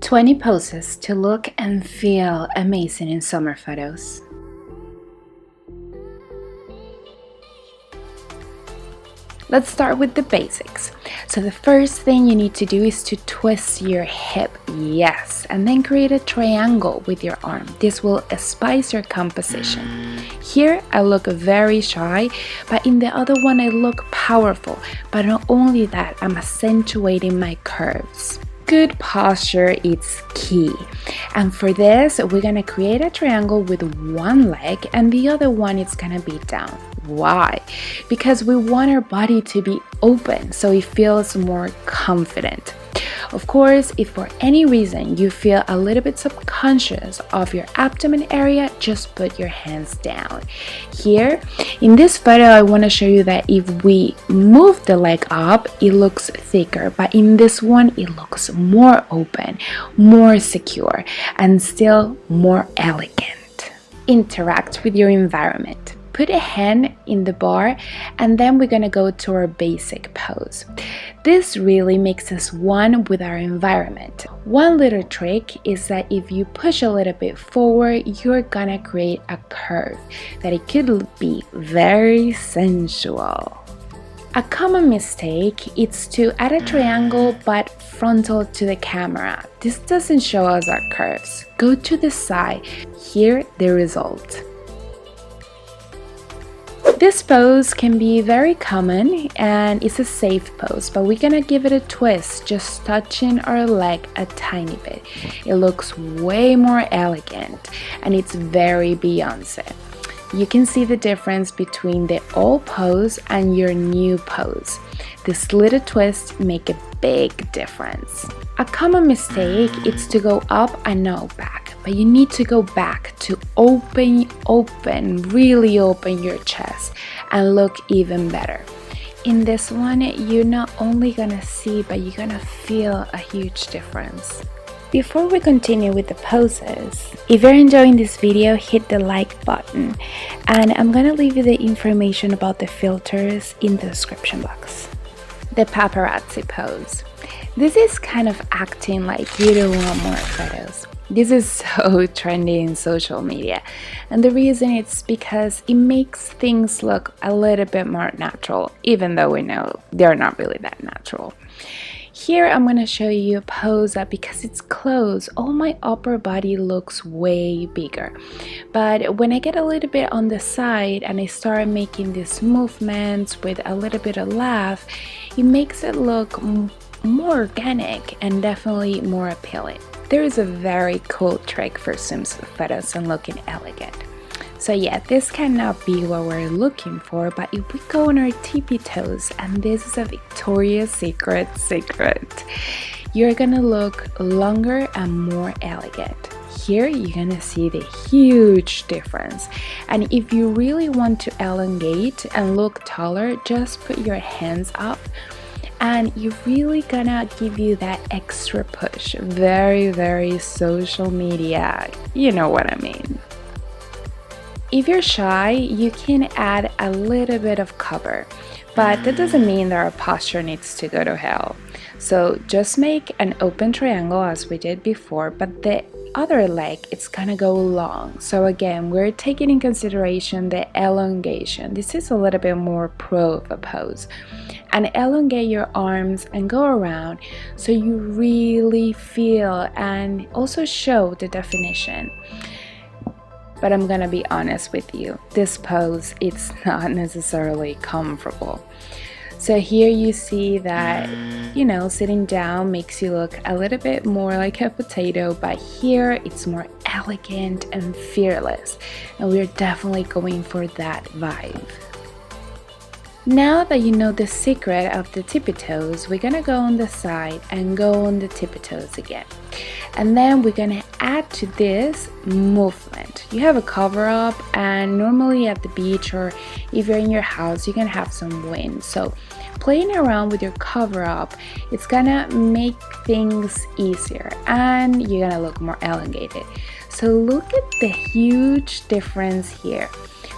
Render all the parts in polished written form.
20 poses to look and feel amazing in summer photos. Let's start with the basics. So the first thing you need to do is to twist your hip, yes, and then create a triangle with your arm. This will spice your composition. Here I look very shy, but in the other one I look powerful. But not only that, I'm accentuating my curves. Good posture is key, and for this we're gonna create a triangle with one leg and the other one is gonna be down. Why? Because we want our body to be open so it feels more confident. Of course, if for any reason you feel a little bit subconscious of your abdomen area, just put your hands down. Here, in this photo, I want to show you that if we move the leg up, it looks thicker, but in this one, it looks more open, more secure, and still more elegant. Interact with your environment. Put a hand in the bar and then we're gonna go to our basic pose. This really makes us one with our environment. One little trick is that if you push a little bit forward, you're gonna create a curve that it could be very sensual. A common mistake is to add a triangle but frontal to the camera. This doesn't show us our curves. Go to the side. Here the result. This pose can be very common and it's a safe pose, but we're gonna give it a twist, just touching our leg a tiny bit. It looks way more elegant and it's very Beyonce. You can see the difference between the old pose and your new pose. This little twist make a big difference. A common mistake is to go up and not back, but you need to go back to open, really open your chest and look even better. In this one, you're not only gonna see, but you're gonna feel a huge difference. Before we continue with the poses, if you're enjoying this video, hit the like button, and I'm gonna leave you the information about the filters in the description box. The paparazzi pose. This is kind of acting like you don't want more photos. This is so trendy in social media, and the reason it's because it makes things look a little bit more natural, even though we know they're not really that natural. Here I'm going to show you a pose that because it's close, all my upper body looks way bigger. But when I get a little bit on the side and I start making these movements with a little bit of laugh, it makes it look more organic and definitely more appealing. There is a very cool trick for swimsuit photos and looking elegant. So yeah, this cannot be what we're looking for, but if we go on our tippy toes, and this is a Victoria's Secret, you're gonna look longer and more elegant. Here you're gonna see the huge difference, and if you really want to elongate and look taller, just put your hands up and you're really gonna give you that extra push. Very social media, you know what I mean. If you're shy, you can add a little bit of cover, but that doesn't mean that our posture needs to go to hell. So just make an open triangle as we did before, but the other leg, it's gonna go long. So again, we're taking in consideration the elongation. This is a little bit more pro of a pose. And elongate your arms and go around so you really feel and also show the definition. But I'm gonna be honest with you, this pose, it's not necessarily comfortable. So here you see that, you know, sitting down makes you look a little bit more like a potato, but here it's more elegant and fearless, and we're definitely going for that vibe. Now that you know the secret of the tippy toes, we're gonna go on the side and go on the tippy toes again. And then we're gonna add to this movement. You have a cover up, and normally at the beach or if you're in your house, you're gonna have some wind. So playing around with your cover up, it's gonna make things easier and you're gonna look more elongated. So look at the huge difference here.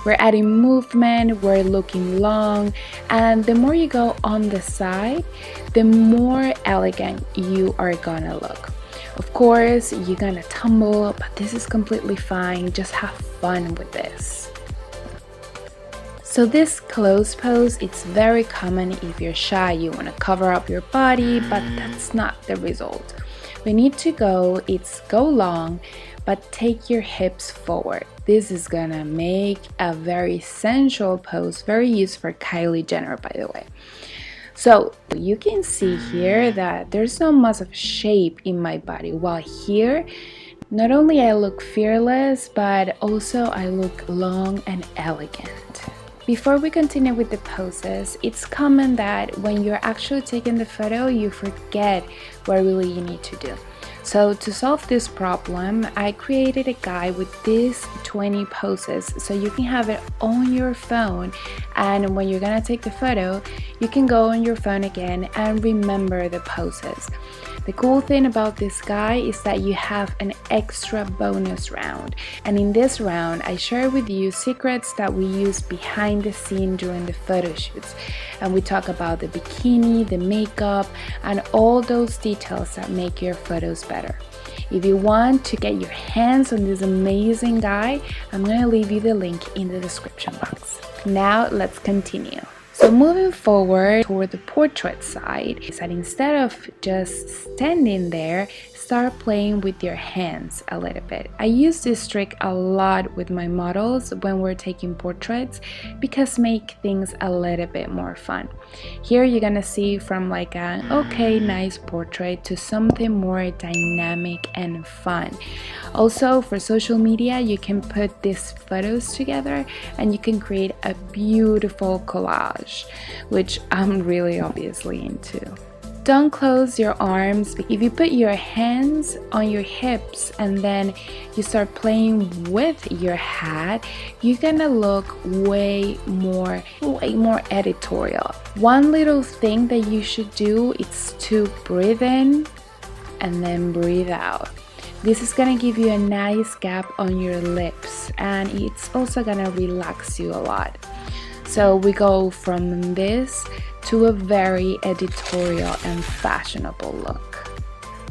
We're adding movement, we're looking long, and the more you go on the side, the more elegant you are gonna look. Of course, you're gonna tumble, but this is completely fine. Just have fun with this. So this closed pose, it's very common if you're shy, you want to cover up your body, but that's not the result. We need to go long, but take your hips forward. This is gonna make a very sensual pose, very used for Kylie Jenner, by the way. So you can see here that there's not much of shape in my body, while here, not only I look fearless, but also I look long and elegant. Before we continue with the poses, it's common that when you're actually taking the photo, you forget what really you need to do. So to solve this problem, I created a guide with these 20 poses so you can have it on your phone, and when you're gonna take the photo, you can go on your phone again and remember the poses. The cool thing about this guide is that you have an extra bonus round, and in this round I share with you secrets that we use behind the scene during the photo shoots, and we talk about the bikini, the makeup, and all those details that make your photos better. If you want to get your hands on this amazing guide, I'm going to leave you the link in the description box. Now let's continue. So moving forward toward the portrait side, is that instead of just standing there, start playing with your hands a little bit. I use this trick a lot with my models when we're taking portraits because make things a little bit more fun. Here you're gonna see from like an okay, nice portrait to something more dynamic and fun. Also for social media, you can put these photos together and you can create a beautiful collage, which I'm really obviously into. Don't close your arms. If you put your hands on your hips and then you start playing with your hat, you're gonna look way more editorial. One little thing that you should do is to breathe in and then breathe out. This is gonna give you a nice gap on your lips, and it's also gonna relax you a lot. So we go from this to a very editorial and fashionable look.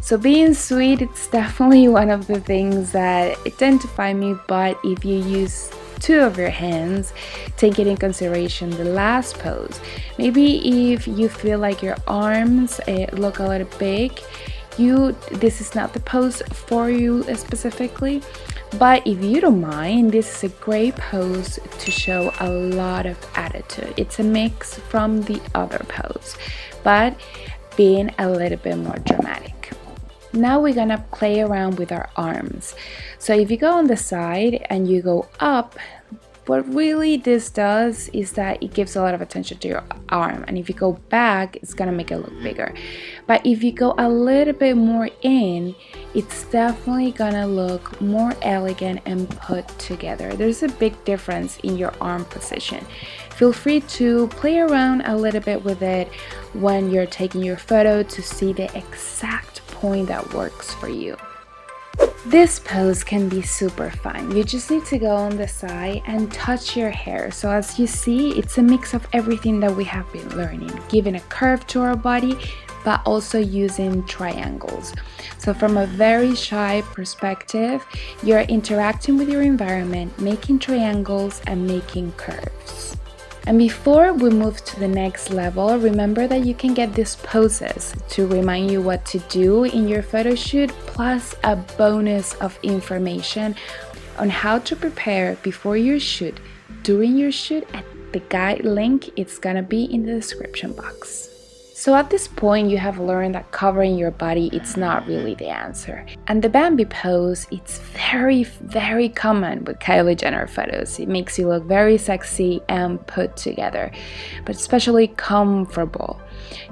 So being sweet, it's definitely one of the things that identify me, but if you use two of your hands, take it in consideration the last pose. Maybe if you feel like your arms look a little big, this is not the pose for you specifically, but if you don't mind, this is a great pose to show a lot of attitude. It's a mix from the other pose, but being a little bit more dramatic. Now we're gonna play around with our arms. So if you go on the side and you go up, what really this does is that it gives a lot of attention to your arm, and if you go back, it's gonna make it look bigger. But if you go a little bit more in, it's definitely gonna look more elegant and put together. There's a big difference in your arm position. Feel free to play around a little bit with it when you're taking your photo to see the exact point that works for you. This pose can be super fun. You just need to go on the side and touch your hair. So as you see, it's a mix of everything that we have been learning, giving a curve to our body, but also using triangles. So from a very shy perspective, you're interacting with your environment, making triangles and making curves. And before we move to the next level, remember that you can get these poses to remind you what to do in your photo shoot, plus a bonus of information on how to prepare before your shoot, during your shoot, and the guide link is gonna be in the description box. So at this point, you have learned that covering your body, it's not really the answer. And the Bambi pose, it's very, very common with Kylie Jenner photos. It makes you look very sexy and put together, but especially comfortable,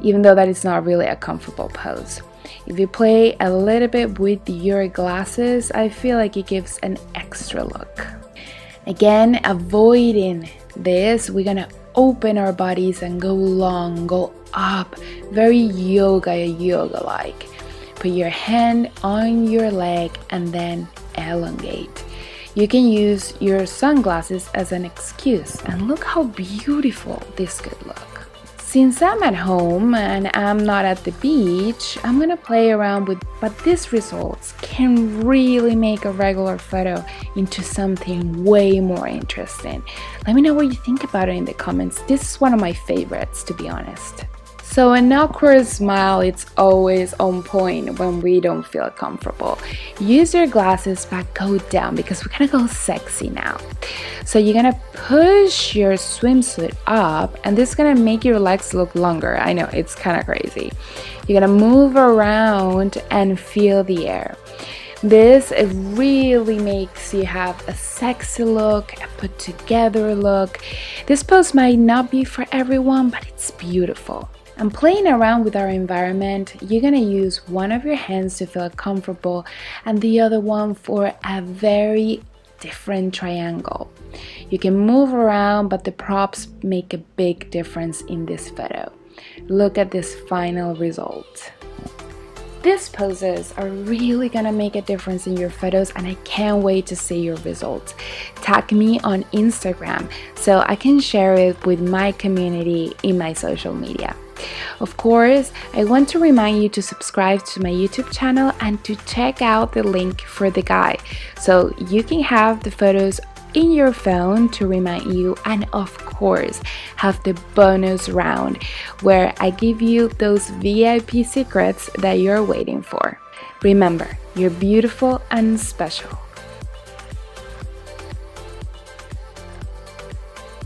even though that is not really a comfortable pose. If you play a little bit with your glasses, I feel like it gives an extra look. Again, avoiding this, we're gonna open our bodies and go long, go up, very yoga-like. Put your hand on your leg and then elongate. You can use your sunglasses as an excuse, and look how beautiful this could look. Since I'm at home and I'm not at the beach, I'm gonna play around with, but these results can really make a regular photo into something way more interesting. Let me know what you think about it in the comments. This is one of my favorites, to be honest. So an awkward smile, it's always on point when we don't feel comfortable. Use your glasses but go down because we're gonna go sexy now. So you're gonna push your swimsuit up and this is gonna make your legs look longer. I know, it's kind of crazy. You're gonna move around and feel the air. This really makes you have a sexy look, a put together look. This pose might not be for everyone, but it's beautiful. And playing around with our environment, you're gonna use one of your hands to feel comfortable and the other one for a very different triangle. You can move around, but the props make a big difference in this photo. Look at this final result. These poses are really gonna make a difference in your photos and I can't wait to see your results. Tag me on Instagram so I can share it with my community in my social media. Of course, I want to remind you to subscribe to my YouTube channel and to check out the link for the guide so you can have the photos in your phone to remind you, and of course have the bonus round where I give you those VIP secrets that you're waiting for. Remember, you're beautiful and special.